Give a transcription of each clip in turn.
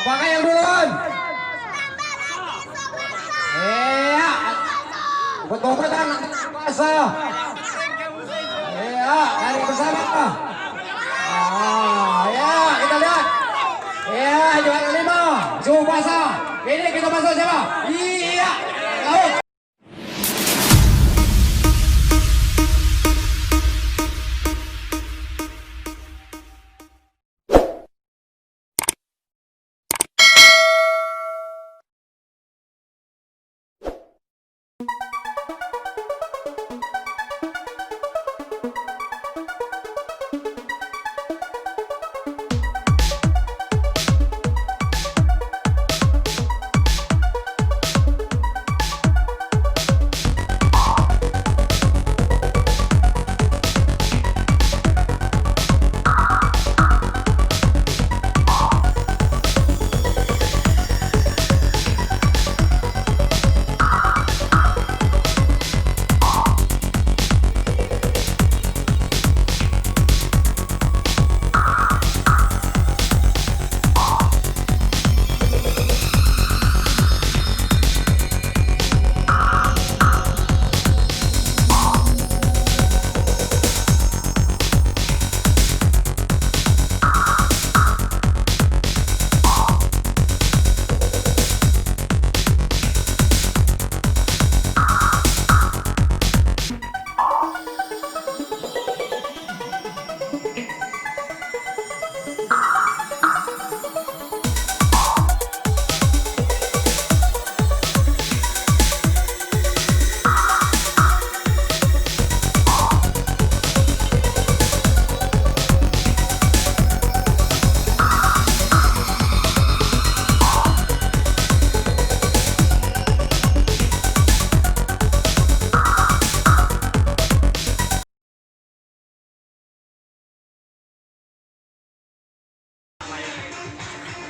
Apakah yang duluan? Iya. Betul-betul Subasa. Iya, dari bersama. Ya, kita lihat. Iya, juara 5 Subasa. Ini kita masuk siapa? Iya. Laut.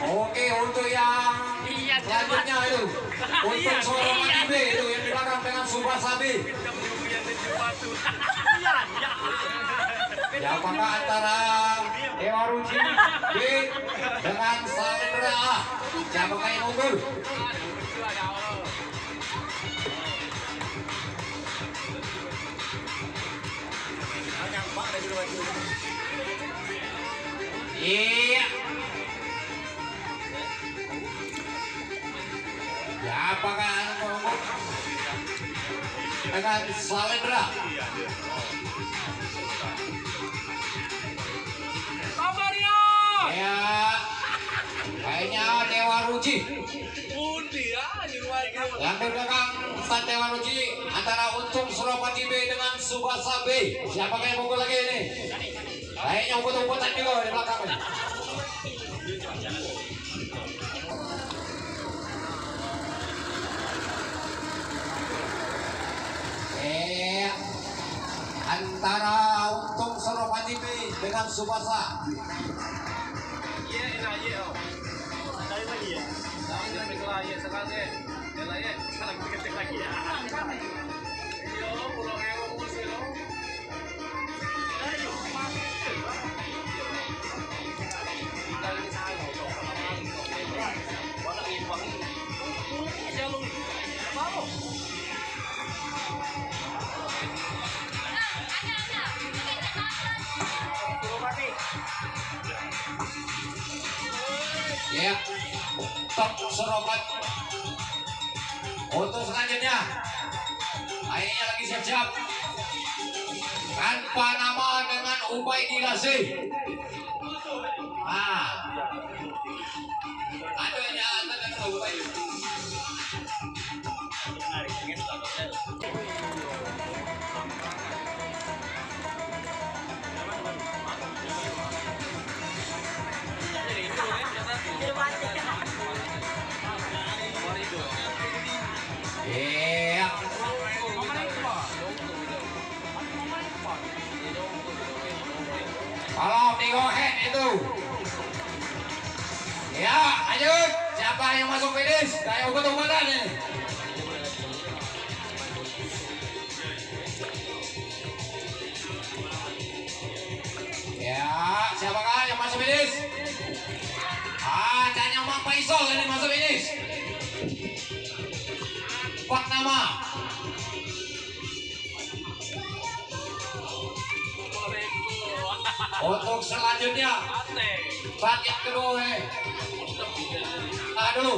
Oke, untuk yang selanjutnya itu untuk Soroman B itu yang di belakang dengan Subasa B. Ya, apakah antara Dewa Ruci B dengan Salendra A? Siapakah yang unggul? Iya. Ya, apakah anak unggul dengan Salendra? Ya, kayaknya Dewa Ruci. Yang di belakang stand Dewa Ruci antara Untung Suropati B dengan Subasa B. Siapakah yang unggul lagi ini? Kayaknya umpet-umpetan juga di belakang. Antara Untung Suropati B dengan Subasa. Ya, top Soropat. Untuk selanjutnya, kayaknya lagi siap-siap. Tanpa nama dengan Ubaidillah C. Aduh ya, dengan Ubaidillah. Iya. Kalau digohet itu. Ya, lanjut. Siapa yang masuk finish? Kayak ubat-ubatan nih. Ya, siapakah yang masuk finish? Dan yang Mang Faisal. Masuk selanjutnya. Bagian kedua. Tahan dulu.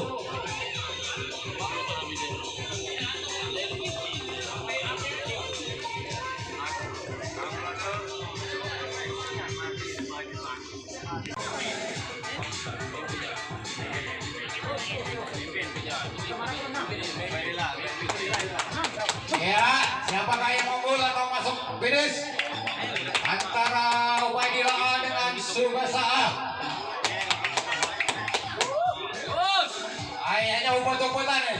Ya, siapakah yang unggul atau masuk finish? Antara Ubaidillah dengan Subasa. Ayahnya umpet-umpetan nih.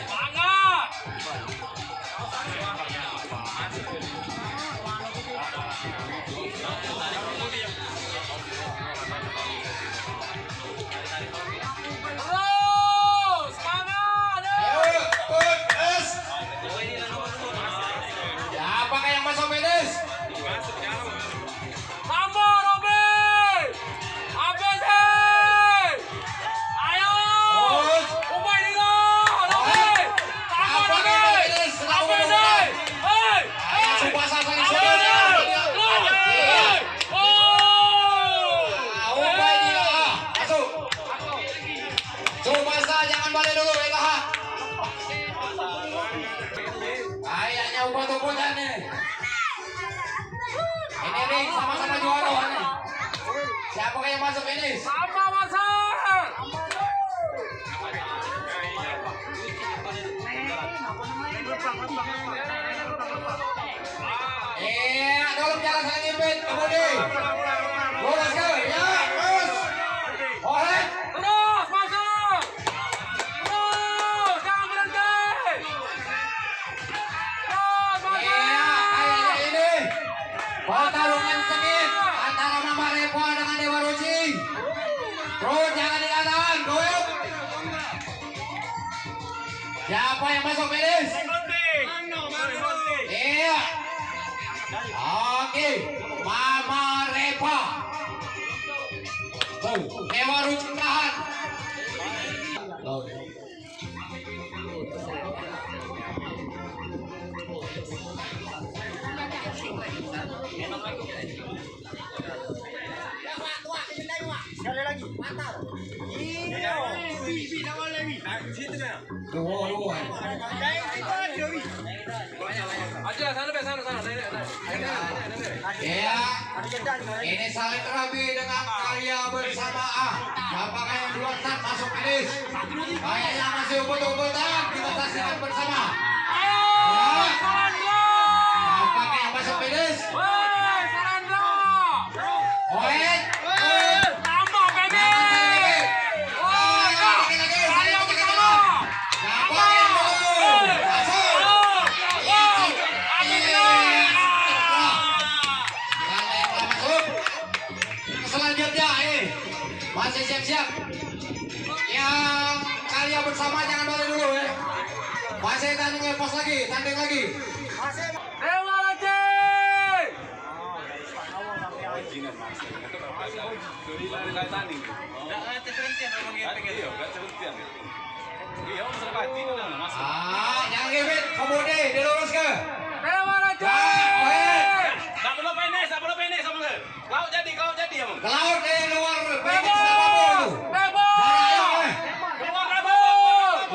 Siapakah yang masuk finish? Ini nih sama-sama juara nih. Siapa yang masuk ini? Sama masuk. Tolong jangan saling impit, kemudian. Bola sekali, ya, terus. Oleh. Terus masuk. Terus, jangan berhenti. Terus masuk. Kayaknya ini pertarungan sengit antara Mama Repa dengan Dewa Ruci. Terus jangan dikatakan, goyok. Siapa yang masuk finish? Iya. Oke, Mama Repa. Dewa Ruci tahan. Sekali lagi, mantap. Iya. Ya, ini saling rabi dengan karya bersamaan. Apakah yang dua start masuk finish? Kayaknya masih umpet-umpetan, kita saksikan bersama. Apakah yang masuk finish? Selanjutnya masih siap-siap. Yang karya bersama jangan balik dulu ya. Masih tanding pos lagi, tanding lagi. Dewa Ruci. Jangan gibit, kemudian diluruskan. Dewa Ruci. Tak perlu penis sama ke. Kau jadi ya, Bang. Laut di luar penis apapun. Keluar kabur.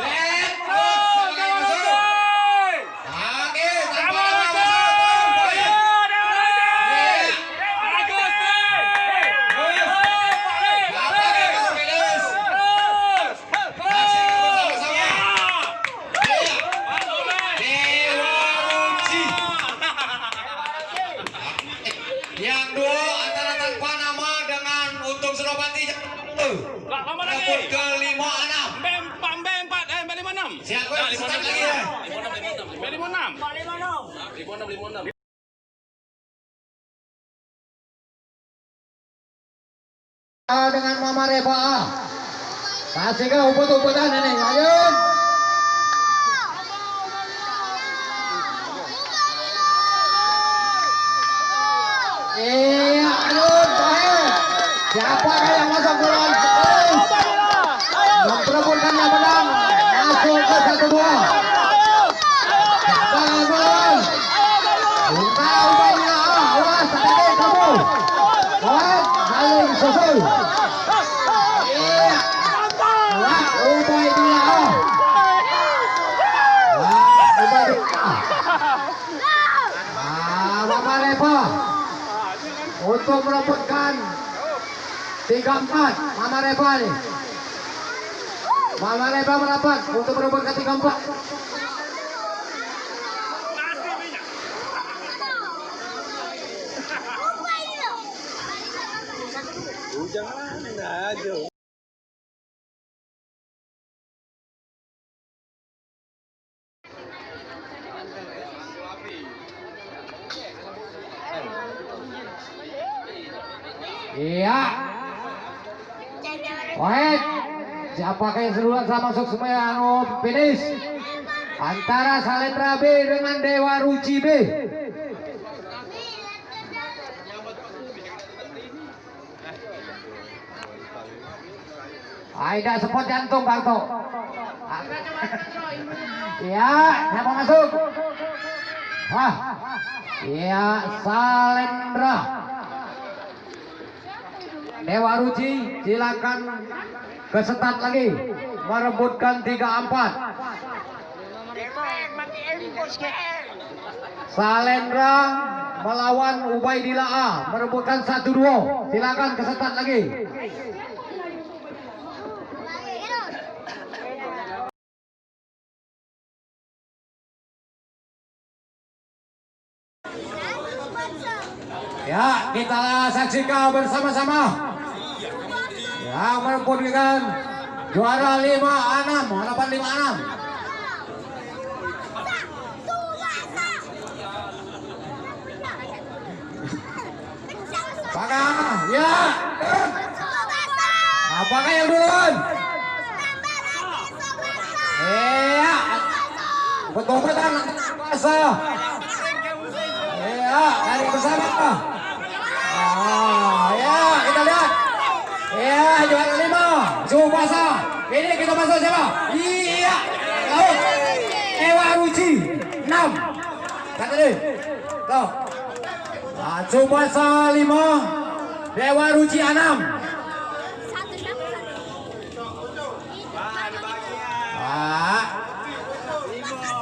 Yang dua antara tanpa nama dengan Untung Surabati. Rekod ke 56. B4, Siapa yang start lagi ya? 56. Dengan Mama Repa. Kasih ke umpet-umpetan ini, ayo. Siapa yang masuk ke dalam memperebutkannya menang masuk ke 1-2. Bagus. Awas, hati-hati kamu. susul. Iya. Wah, Ubaidillah. Wah, Ubaidillah. Mama Reva untuk merebutkan 3-4. Mama Reva nih. Mama Reva merapat untuk merebutkan 3-4. Jangan aja. Iya. Wait. Siapakah yang duluan sama masuk semua finish? Antara Salendra B dengan Dewa Ruci B. Aida spot jantung Karto. Iya, siapa masuk? Wah. Iya, Salendra. Dewa Ruci silakan kesetat lagi merebutkan 3-4. Salendra melawan Ubaidillah A merebutkan 1-2. Silakan kesetat lagi. Ya, kita saksikan bersama-sama yang merebutkan juara 5-6, harapan 5-6. Apakah? Ya. Apakah yang duluan? Iya. Betul-betul basah. Iya, hari bersama. Ya, kita lihat. Ya, juara 5, Subasa. Ini kita masuk siapa? Iya. Laut. Dewa Ruci 6. Kata deh. Tuh. Subasa 5, Dewa Ruci 6.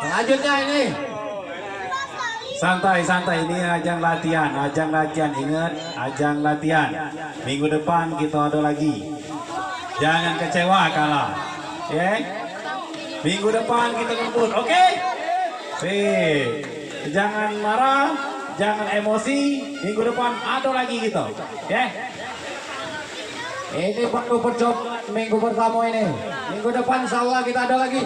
Selanjutnya ini. Santai-santai, ini ajang latihan ingat, ajang latihan. Minggu depan kita ada lagi. Jangan kecewa kalah. Ya. Minggu depan kita ngebut, oke? Jangan marah, jangan emosi. Minggu depan ada lagi kita. Ya. Ini perlu percobaan minggu pertama ini. Minggu depan insya Allah kita ada lagi.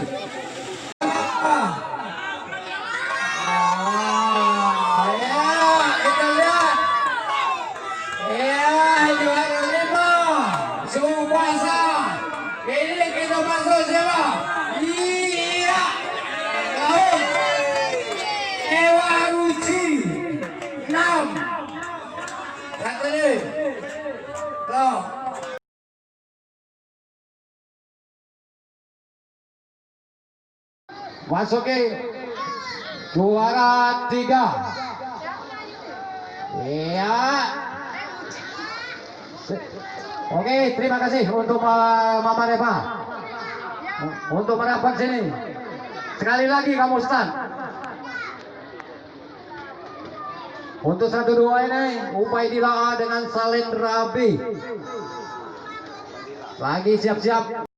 Masuki juara 3. Iya. Oke, terima kasih untuk Mama Reva untuk merapat sini. Sekali lagi kamu start. Untuk 1-2 ini Ubaidillah A dengan Salendra B. Lagi siap-siap.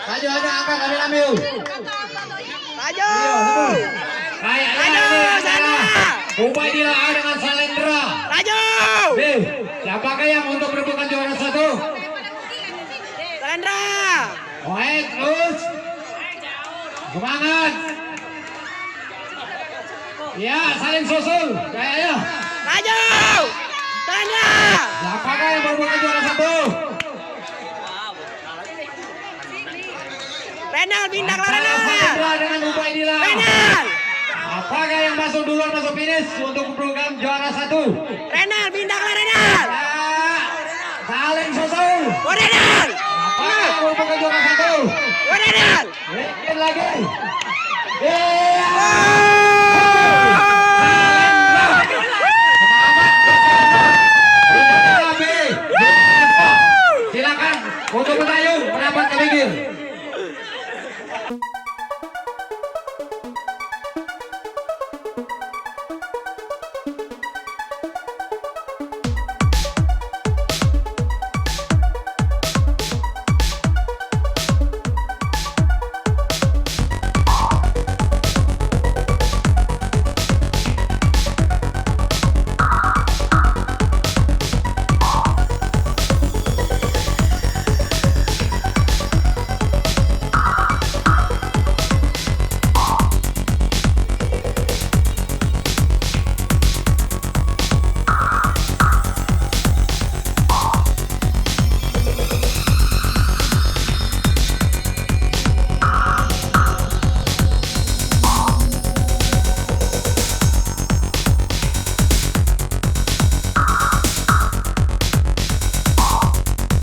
Maju ada angkat kami ambil. Maju. Maju sana. Ubaidillah A dengan Salendra. Maju. Siapakah yang untuk merebutkan juara 1? Salendra. Baik, terus. Semangat. Ya, saling susul. Kayaknya. Maju. Salendra. Siapakah yang merebutkan juara 1? Renal bintang Renal. Salendra dengan Ubaidillah. Renal. Apakah yang masuk duluan masuk finish untuk program juara 1? Renal bintang Renal. Ya, saling susul. Renal. Apakah yang merebutkan juara 1? Renal. Bikin lagi. Iya.